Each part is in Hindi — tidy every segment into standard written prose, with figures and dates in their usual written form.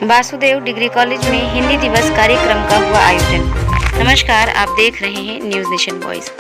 वासुदेव डिग्री कॉलेज में हिंदी दिवस कार्यक्रम का हुआ आयोजन। नमस्कार, आप देख रहे हैं न्यूज़ नेशन वॉइस।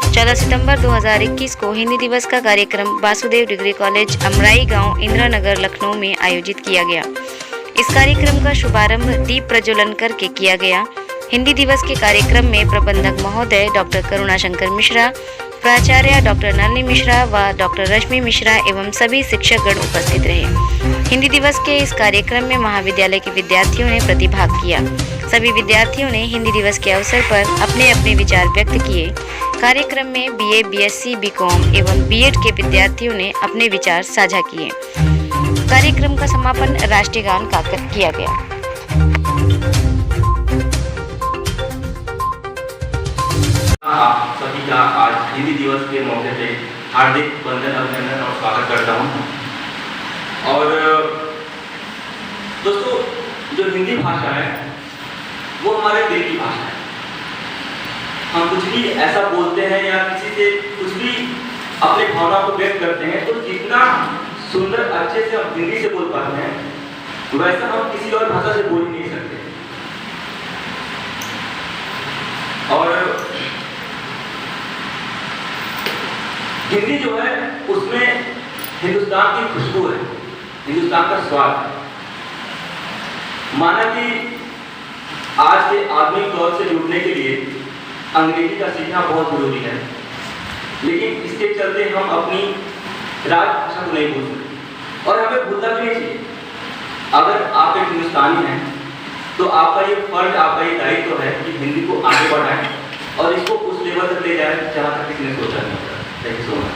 14 सितंबर 2021 को हिंदी दिवस का कार्यक्रम वासुदेव डिग्री कॉलेज अमराई गांव इंदिरा नगर लखनऊ में आयोजित किया गया। इस कार्यक्रम का शुभारंभ दीप प्रज्वलन करके किया गया। हिंदी दिवस के कार्यक्रम में प्रबंधक महोदय डॉक्टर करुणाशंकर मिश्रा, प्राचार्य डॉक्टर नलिनी मिश्रा व डॉक्टर रश्मि मिश्रा एवं सभी शिक्षकगण उपस्थित रहे। हिंदी दिवस के इस कार्यक्रम में महाविद्यालय के विद्यार्थियों ने प्रतिभाग किया। सभी विद्यार्थियों ने हिंदी दिवस के अवसर पर अपने अपने विचार व्यक्त किए। कार्यक्रम में बीए, बीएससी, बीकॉम एवं बीएड के विद्यार्थियों ने अपने विचार साझा किए। कार्यक्रम का समापन राष्ट्रीय गान गाकर किया गया। आप सभी का आज हिंदी दिवस के मौके पे हार्दिक वंदन, अभिनंदन और स्वागत करता हूँ। और दोस्तों, जो हिंदी भाषा है वो हमारे दिल की भाषा है। हम कुछ भी ऐसा बोलते हैं या किसी से कुछ भी अपने भावना को व्यक्त करते हैं तो जितना सुंदर अच्छे से हम हिंदी से बोल पाते हैं वैसा हम किसी और भाषा से बोल ही नहीं सकते। और हिंदी जो है उसमें हिंदुस्तान की खुशबू है, हिंदुस्तान का स्वाद है। माना कि आज के आधुनिक दौर से जुड़ने के लिए अंग्रेजी का सीखना बहुत जरूरी है, लेकिन इसके चलते हम अपनी राजभाषा को नहीं भूल सकते और हमें भूलना भी नहीं चाहिए। अगर आप एक हिंदुस्तानी हैं तो आपका ये फर्ज, आपका ये दायित्व है कि हिंदी को आगे बढ़ाएं और इसको उस लेवल तक ले जाएं जहाँ तक किसी ने सोचा नहीं होता। Thank you so much.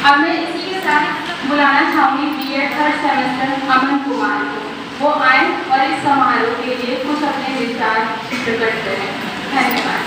अब मैं इसी के साथ बुलाना चाहूँगी BEd third semester Aman Kumar को। वो आए और इस समारोह के लिए कुछ अपने विचार प्रकट करें। धन्यवाद।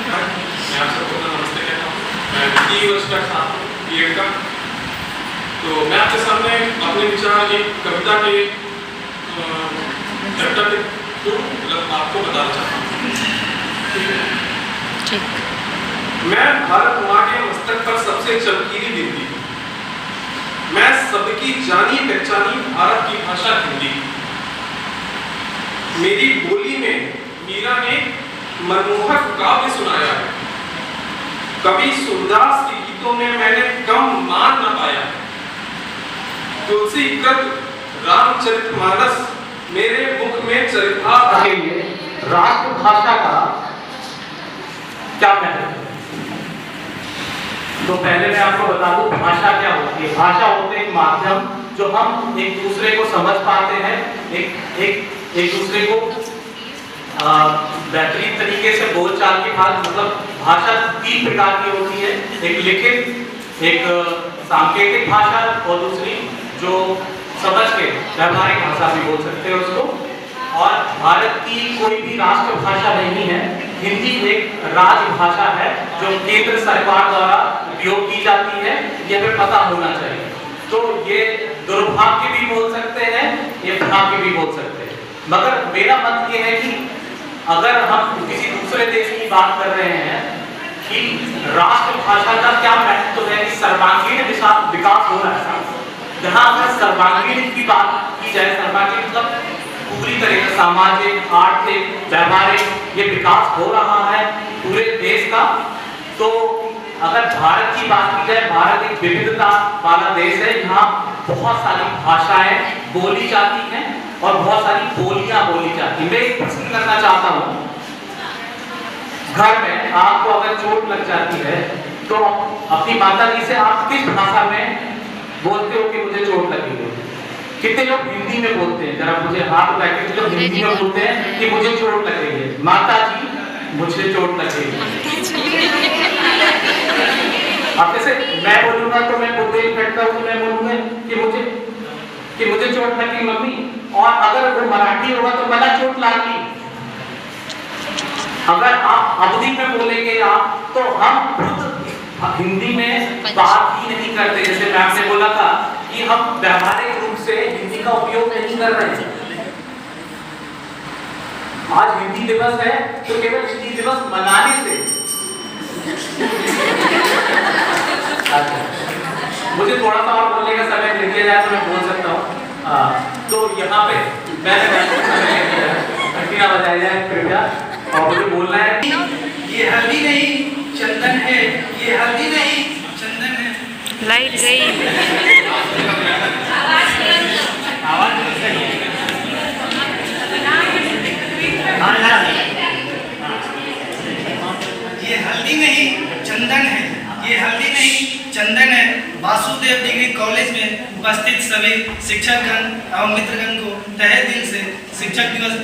मैं आप सबको नमस्ते कहता हूँ। मैं द्वितीय वर्ष का छात्र हूँ बीएड का। तो मैं आपके सामने अपने विचार एक कविता के चैप्टर के थ्रू आपको बताना चाहता हूँ। ठीक। मैं भारत माँ के मस्तक पर सबसे चमकीली बिंदी, मैं सबकी जानी पहचानी भारत की भाषा हिंदी। मेरी बोली में मीरा ने मनमोहक काव्य सुनाया है। कवि सूरदास के गीतों में मैंने कम मान न पाया। तुलसी कृत रामचरितमानस मेरे मुख में चरितार्थ है। राष्ट्रभाषा का क्या महत्व है? तो पहले मैं आपको बता दूं भाषा क्या होती है। भाषा होते है एक माध्यम जो हम एक दूसरे को समझ पाते हैं, एक दूसरे को बेहतरीन तरीके से बोलचाल के बाद, मतलब भाषा 3 प्रकार की होती है। एक लिखित, एक सांकेतिक भाषा और दूसरी जो समझ के व्यावहारिक भाषा भी बोल सकते हैं उसको। और भारत की कोई भी राष्ट्रभाषा नहीं है। हिंदी एक राजभाषा है जो केंद्र सरकार द्वारा उपयोग की जाती है, यह हमें पता होना चाहिए। तो ये दुर्भाग्य भी बोल सकते हैं, ये भाग्य भी बोल सकते हैं। मगर मेरा मत ये है कि अगर हम किसी दूसरे देश की बात कर रहे हैं कि राष्ट्रभाषा का क्या महत्व है कि सर्वांगीण विकास हो रहा है, जहाँ अगर सर्वांगीण की बात की जाए, सर्वांगीण मतलब पूरी तरह से सामाजिक, आर्थिक, व्यावहारिक ये विकास हो रहा है पूरे देश का। तो अगर भारत की बात की जाए, भारत एक विविधता वाला देश है। यहाँ बहुत सारी भाषाएं बोली जाती हैं और बहुत सारी बोलियां बोली जाती हैं। मैं एक प्रश्न करना चाहता हूँ, घर में आपको अगर चोट लग जाती है तो अपनी माता जी से आप किस भाषा में बोलते हो कि मुझे चोट लगी है? कितने लोग हिंदी में बोलते हैं? जरा मुझे हाथ उठा के कितने लोग हिंदी में बोलते हैं कि मुझे चोट लग रही है? माता जी मुझे चोट लग रही है। अब जैसे मैं बोलूंगा तो मैं बुंदेल फेंकता हूँ तो मैं बोलूंगा कि मुझे चोट लगी मम्मी। और अगर वो मराठी होगा तो मला चोट लागी। अगर आप अवधि में बोलेंगे आप तो हम खुद हिंदी में बात ही नहीं करते। जैसे मैं आपने बोला था कि हम व्यावहारिक रूप से हिंदी का उपयोग नहीं कर रहे हैं। आज हिंदी दिवस है तो केवल हिंदी दिवस मनाने से मुझे थोड़ा सा और बोलने का समय दे दिया जाए तो मैं बोल सकता हूँ। तो यहाँ पे मैंने घंटियाँ बजाई जाए कृपया, और मुझे बोलना है ये हल्दी नहीं चंदन है, ये हल्दी नहीं चंदन है। लाइट गई। ये हल्दी नहीं चंदन है, ये हल्दी नहीं चंदन है। वासुदेव डिग्री कॉलेज में उपस्थित सभी शिक्षकगण एवं मित्रगण को तहे दिल से शिक्षक दिवस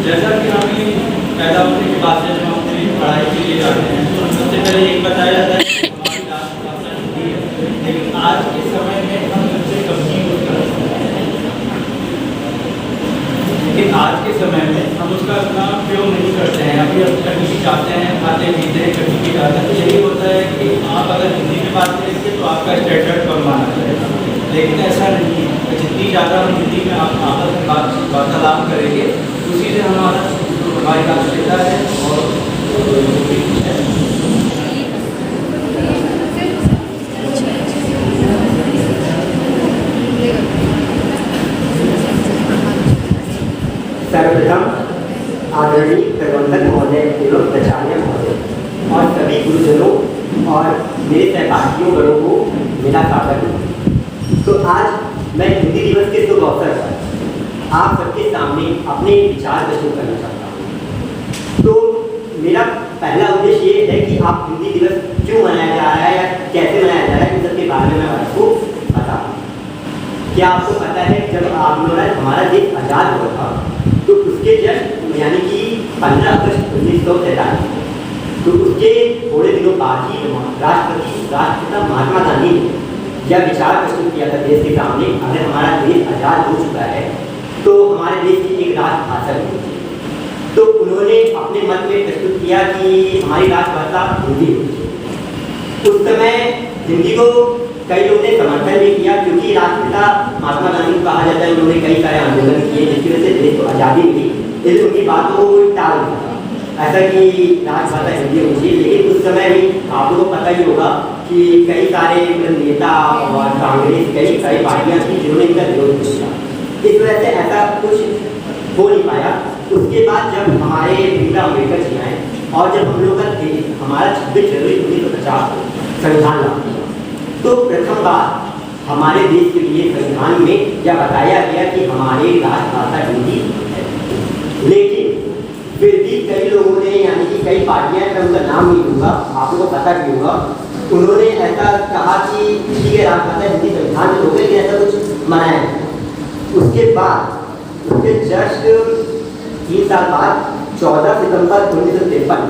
जैसा कि हमें पैदा होने के बाद से जब हम अपनी पढ़ाई के लिए जाते हैं तो सबसे पहले एक बताया जाता है कि हमारी राष्ट्रभाषा हिंदी है, लेकिन आज के समय में हम सबसे कमजोर यूज करते हैं। लेकिन आज के समय में हम उसका इतना प्रयोग नहीं करते हैं। अभी अब कहीं भी जाते हैं, खाते पीते हैं, कहीं भी जाते हैं तो यही होता है कि आप अगर हिंदी में बात करेंगे तो आपका स्टैंडर्ड कम माना जाएगा, लेकिन ऐसा नहीं है। जितनी ज़्यादा हम हिंदी में आपस में वार्तालाप करेंगे उसी से हमारी राष्ट्रीयता है और सर्वप्रथम आदरणीय प्रबंधक महोदय एवं प्राचार्य महोदय और सभी गुरुजनों और मेरे सहपाठियों गणों को मेरा स्वागत है। तो आज मैं हिंदी दिवस के शुभ अवसर पर आप सबके सामने अपने विचार प्रस्तुत करना चाहता हूँ। तो मेरा पहला उद्देश्य ये है कि आप हिंदी दिवस क्यों मनाया जा रहा है या कैसे मनाया जा रहा है इन सबके बारे में मैं आपको बताऊँ। क्या आपको पता है जब आप लोगों ने हमारा देश आज़ाद हुआ था तो उसके जस्ट यानी कि 15 अगस्त 1947 तो उसके थोड़े दिनों बाद ही राष्ट्रपिता महात्मा गांधी ने यह विचार प्रस्तुत किया था देश के सामने, अगर हमारा देश आज़ाद हो चुका है तो हमारे देश की एक राष्ट्रभाषा होनी चाहिए। तो उन्होंने अपने मत में प्रस्तुत किया कि हमारी राष्ट्रभाषा हिंदी होनी चाहिए। उस समय हिंदी को कई लोगों ने समर्थन भी किया क्योंकि राष्ट्रपिता महात्मा गांधी को कहा जाता है उन्होंने कई सारे आंदोलन किए जिसकी वजह से देश को आज़ादी मिली, इसलिए उनकी बातों को टाल दिया था ऐसा कि राष्ट्रभाषा हिंदी होनी चाहिए। लेकिन उस समय भी आप लोगों को पता ही होगा कि कई सारे नेता और कांग्रेस कई सारी पार्टियां थी जिन्होंने इनका विरोध किया, इस वजह से ऐसा कुछ हो नहीं पाया। उसके बाद जब हमारे भीमराव अम्बेडकर जी आए और जब हम लोग का हमारा 26 जनवरी 1950 को संविधान लागू हुआ तो प्रथम बार हमारे देश के लिए संविधान में यह बताया गया कि हमारी राष्ट्रभाषा हिंदी है। लेकिन फिर भी कई लोगों ने यानी कि कई पार्टियां, मैं उनका नाम नहीं लूँगा, आप लोगों को पता भी होगा, उन्होंने ऐसा कहा कि ठीक है राष्ट्रभाषा हिंदी संविधान में हो गई, लेकिन ऐसा कुछ मनाया नहीं। उसके बाद उसके जस्ट 3 साल बाद 14 सितंबर 1953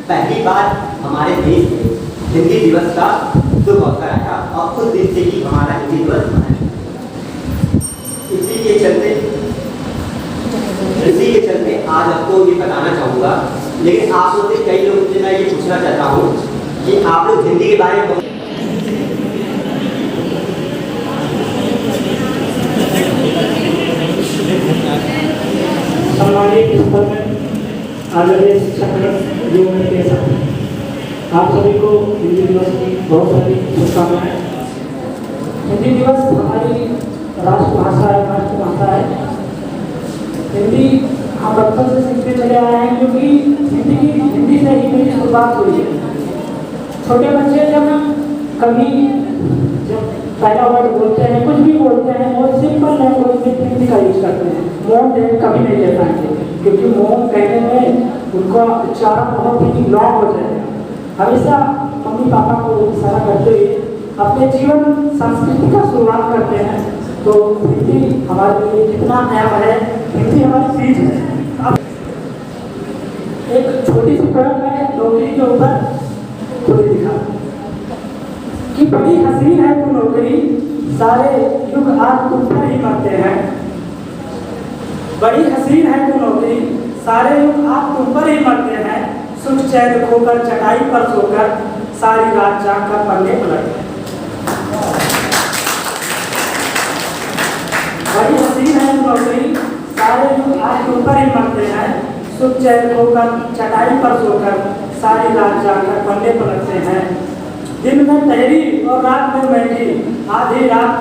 पहली बार हमारे देश में हिंदी दिवस का शुभ अवसर आया और उस दिन से ही हमारा हिंदी दिवस मनाया। इसी के चलते आज आपको ये बताना चाहूँगा, लेकिन आप लोग से कई लोगों से मैं ये पूछना चाहता हूँ कि आप लोग हिंदी के बारे में सम्मानित स्तर में आदरणीय शिक्षक जीवन के साथ आप सभी को हिंदी दिवस की बहुत सारी शुभकामनाएं। हिंदी दिवस हमारी राष्ट्रभाषा है, राष्ट्रभाषा है। हिंदी हम बचपन से सीखते चले आए हैं क्योंकि हिंदी से ही मेरी शुरुआत हुई है। छोटे बच्चे जब पहला वर्ड बोलते हैं, कुछ भी बोलते हैं, वो सिंपल लैंग्वेज में हिंदी का यूज करते हैं। मौन कभी नहीं ले पाएंगे क्योंकि मौन कहने में उनका उच्चारण बहुत ही लॉन्ग हो जाएगा। हमेशा मम्मी पापा को इशारा करते हुए अपने जीवन संस्कृति का शुरुआत करते हैं। तो हिंदी हमारे लिए कितना अहम है, हिंदी हमारी चीज है। अब एक छोटी सी प्रयोग है नौकरी के ऊपर खुद दिखा कि बड़ी हसीन है वो नौकरी, सारे युग आज तुम पर ही मरते हैं। बड़ी हसीन है वो नौकरी, सारे युग आपके ऊपर ही मरते हैं, सुख चैन खोकर चटाई पर सोकर सारी रात जाग कर पढ़ने पलटते हैं। बड़ी हसीन है नौकरी, सारे युग आपके ऊपर ही मरते हैं, सुख चैन खोकर चटाई पर सोकर सारी रात जाग कर पढ़ने पलटते हैं। दिन में तहरी और रात में मैगी, आधी रात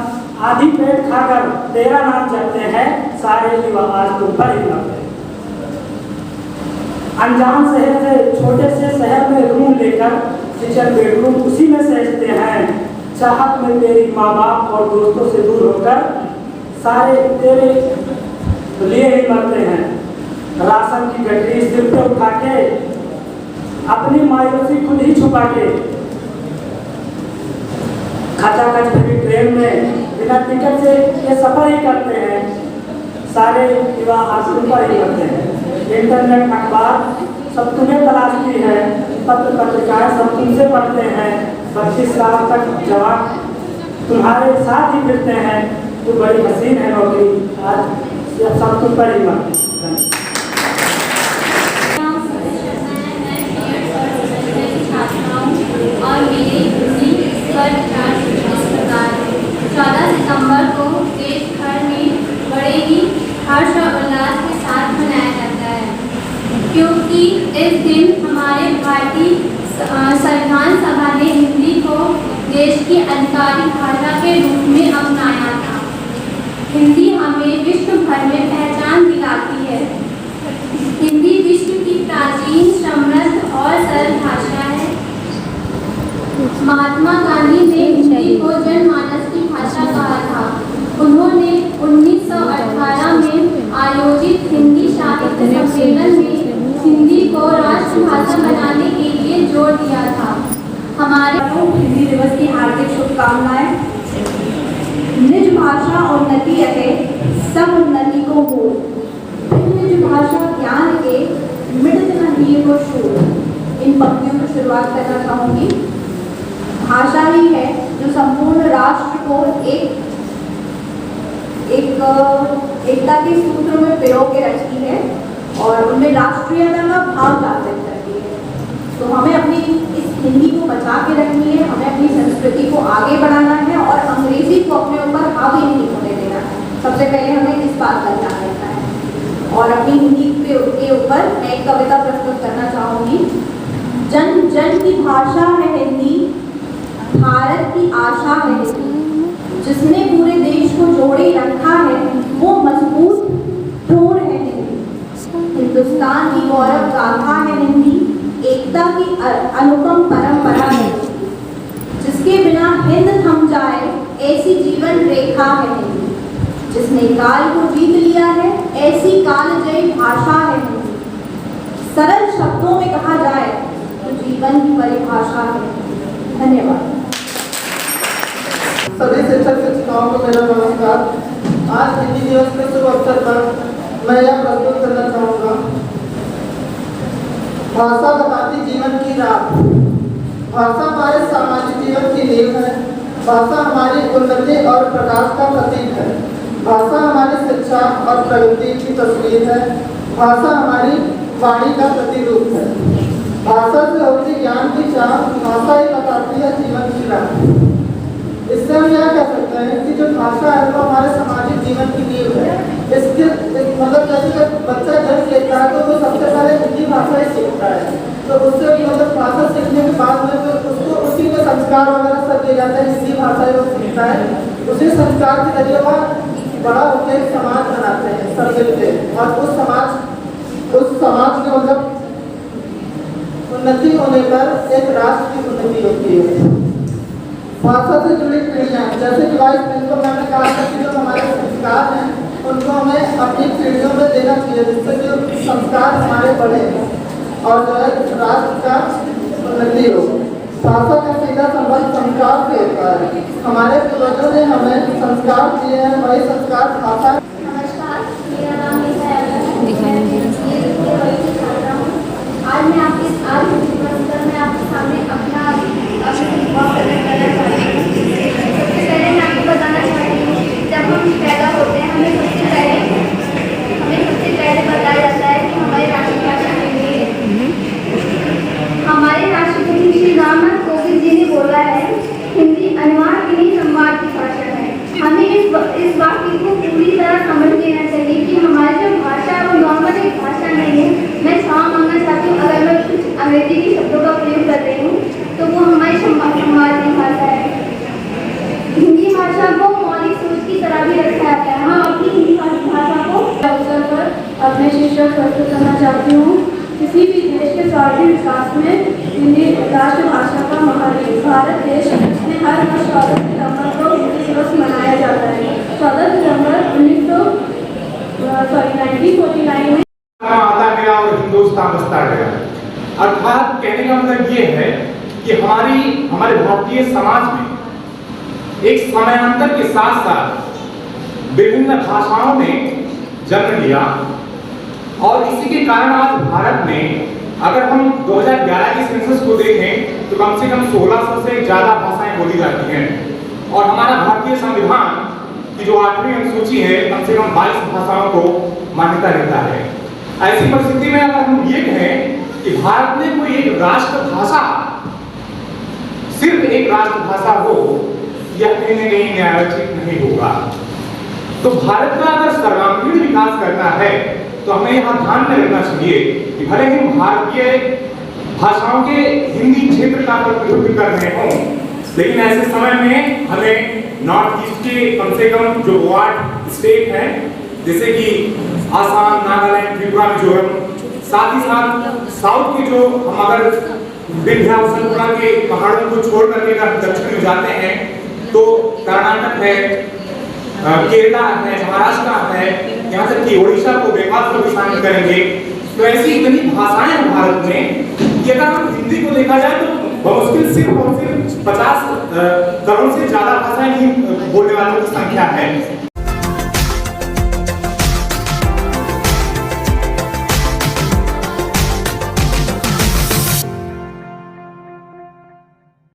आधी पेट खाकर तेरा नाम जपते हैं, सारे युवा आज तुम पर ही मरते हैं। अनजान शहर से छोटे से शहर में रूम लेकर किचन बेडरूम उसी में सजते हैं, चाहत में तेरी माँ बाप और दोस्तों से दूर होकर सारे तेरे लिए ही मरते हैं। राशन की गठरी सिर पे उठा के अपनी मायूसी खुद ही छुपा के खचाखच भरी ट्रेन में बिना टिकट से ये सफर ही करते हैं, सारे युवा आंसू पर ही करते हैं। इंटरनेट अखबार सब तुम्हें तलाशती है, पत्र पत्रिकाएं सब तुमसे पढ़ते हैं, 25 साल तक जवान तुम्हारे साथ ही फिरते हैं, तू बड़ी हसीन है नौकरी, आज ये सब तुम पर ही मरते हैं। और मेरे पर इस प्रकार 14 सितंबर को देश भर में बड़े ही हर्ष और उल्लास के साथ मनाया जाता है, क्योंकि इस दिन हमारे भारतीय संविधान सभा ने हिंदी को देश की आधिकारिक भाषा के रूप में अपनाया था। हिंदी हमें विश्व भर में पहचान दिलाती है। हिंदी विश्व की प्राचीन, समृद्ध और सरल भाषा है। महात्मा गांधी ने हिंदी को जनमानस की भाषा कहा था। उन्होंने 1918 में आयोजित हिंदी साहित्य सम्मेलन में हिंदी को राष्ट्रभाषा बनाने के लिए जोर दिया था। हमारे हिंदी दिवस की हार्दिक शुभकामनाएं। निज भाषा उन्नति रहे, सब उन्नति को हो। निज भाषा ज्ञान के मिटत न दिए को शोर। इन पंक्तियों की शुरुआत करना चाहूंगी। भाषा ही है जो संपूर्ण राष्ट्र को एकता के सूत्र में पिरो के रखती है और उनमें राष्ट्रीयता का भाव जागृत करती है। तो हमें अपनी इस हिंदी को बचा के रखनी है, हमें अपनी संस्कृति को आगे बढ़ाना है और अंग्रेजी को अपने ऊपर हावी नहीं होने देना है। सबसे पहले हमें इस बात का ध्यान रखना है। और अपनी हिंदी के ऊपर मैं एक कविता प्रस्तुत करना चाहूँगी। जन जन की भाषा है हिंदी, भारत की आशा है हिंदी, जिसने पूरे देश को जोड़े रखा है वो मजबूत ठोर है हिंदी। हिंदुस्तान की गौरव गाथा है हिंदी, एकता की अनुपम परंपरा है हिंदी, जिसके बिना हिंद थम जाए ऐसी जीवन रेखा है हिंदी, जिसने काल को जीत लिया है ऐसी कालजयी भाषा है हिंदी। सरल शब्दों में कहा जाए तो जीवन की परिभाषा है। धन्यवाद। सभी शिक्षक शिक्षिकाओं को मेरा नमस्कार। आज हिंदी दिवस के शुभ अवसर पर मैं यह प्रस्तुत करना चाहूँगा। भाषा बताती जीवन की राह। भाषा हमारे सामाजिक जीवन की नींव है। भाषा हमारी उन्नति और प्रकाश का प्रतीक है। भाषा हमारी शिक्षा और प्रगति की तस्वीर है। भाषा हमारी वाणी का प्रतिरूप है। भाषा से होती ज्ञान की चाह, भाषा ही बताती है जीवन की राह। इससे हम यह कह सकते हैं कि जो भाषा है वो हमारे सामाजिक जीवन की नींव है। इसके मतलब जैसे जब बच्चा जन्म लेता है तो वो सबसे पहले हिंदी भाषा ही सीखता है, तो उससे मतलब भाषा सीखने के बाद में तो उसको उसी में संस्कार वगैरह सब दिए जाते हैं, हिंदी भाषा ही वो सीखता है। उसी संस्कार के जरिए वह बड़ा होकर एक समाज बनाते हैं सब मिलते, और उस समाज के मतलब उन्नति होने पर एक राष्ट्र की उन्नति होती है। भाषा से जुड़ी पीढ़ियाँ, जैसे कि वाइस प्रिंसिपल मैम ने कहा था कि जो हमारे संस्कार हैं उनको हमें अपनी पीढ़ियों में देना चाहिए, जिससे जो संस्कार हमारे बढ़े और जो है राष्ट्र का उन्नति हो। भाषा का सीधा संबंध संस्कार से होता है। हमारे पूर्वजों ने हमें संस्कार दिए हैं, वही संस्कार भाषा। नमस्कार, मेरा नाम आज मैं आपके सामने अपना सबसे पहले मैं आपको बताना चाहती हूँ, जब हम पैदा होते हैं हमें सबसे पहले बताया जाता है कि हमारे इस वाक्य को पूरी तरह समझ लेना चाहिए कि हमारी जो भाषा है वो नॉर्मल एक भाषा नहीं है। मैं क्षमा मांगना चाहती हूँ अगर मैं कुछ अंग्रेजी के शब्दों का प्रयोग कर रही हूँ, तो वो हमारी समाज की भाषा है। हिंदी भाषा को मौलिक सोच की तरह भी रखा जाता है। हम अपनी हिंदी भाषा को अवसर पर अपने शिक्षक प्रस्तुत करना चाहती हूँ। किसी भी देश के सर्वांगीण विकास में हिंदी राष्ट्रभाषा का महत्व है। भारत देश में हर वर्ष 14 सितंबर को हिंदी दिवस मनाया जाता है। 14 सितंबर 1949 में आता गया और हिंदुस्तान बसता गया। अर्थात कहने का मतलब ये है कि हमारे भारतीय समाज में एक समयांतर के साथ साथ विभिन्न भाषाओं ने जन्म लिया और इसी के कारण आज भारत में अगर हम 2011 की सेंसस को देखें तो कम से कम 1600 से ज्यादा भाषाएं बोली जाती हैं और हमारा भारतीय संविधान की जो 8वीं अनुसूची है कम से कम 22 भाषाओं को मान्यता देता है। ऐसी परिस्थिति में अगर हम ये कहें कि भारत में कोई एक राष्ट्रभाषा, सिर्फ एक राष्ट्रभाषा हो, यह कहीं न कहीं न्यायोचित नहीं होगा। तो भारत का अगर सर्वांगीण विकास करना है तो हमें यहाँ ध्यान में रखना चाहिए कि भले ही भारतीय भाषाओं के हिंदी क्षेत्र का प्रतिनिधित्व कर रहे हों, लेकिन ऐसे समय में हमें नॉर्थ ईस्ट के कम से कम जो 8 स्टेट हैं जैसे कि आसाम, नागालैंड, त्रिपुरा, मिजोरम, साथ ही साथ साउथ के जो हम अगर विंध्याचल के पहाड़ों को छोड़ करके दक्षिण में जाते हैं तो कर्नाटक है, केरला है, महाराष्ट्र है, यहाँ तक कि ओडिशा को, बंगाल को भी शामिल करेंगे। तो ऐसी इतनी भाषाएं हैं भारत में कि अगर हम हिंदी को देखा जाए तो बमुश्किल सिर्फ और सिर्फ 50 करोड़ से ज्यादा भाषाएं ही बोलने वालों की संख्या है।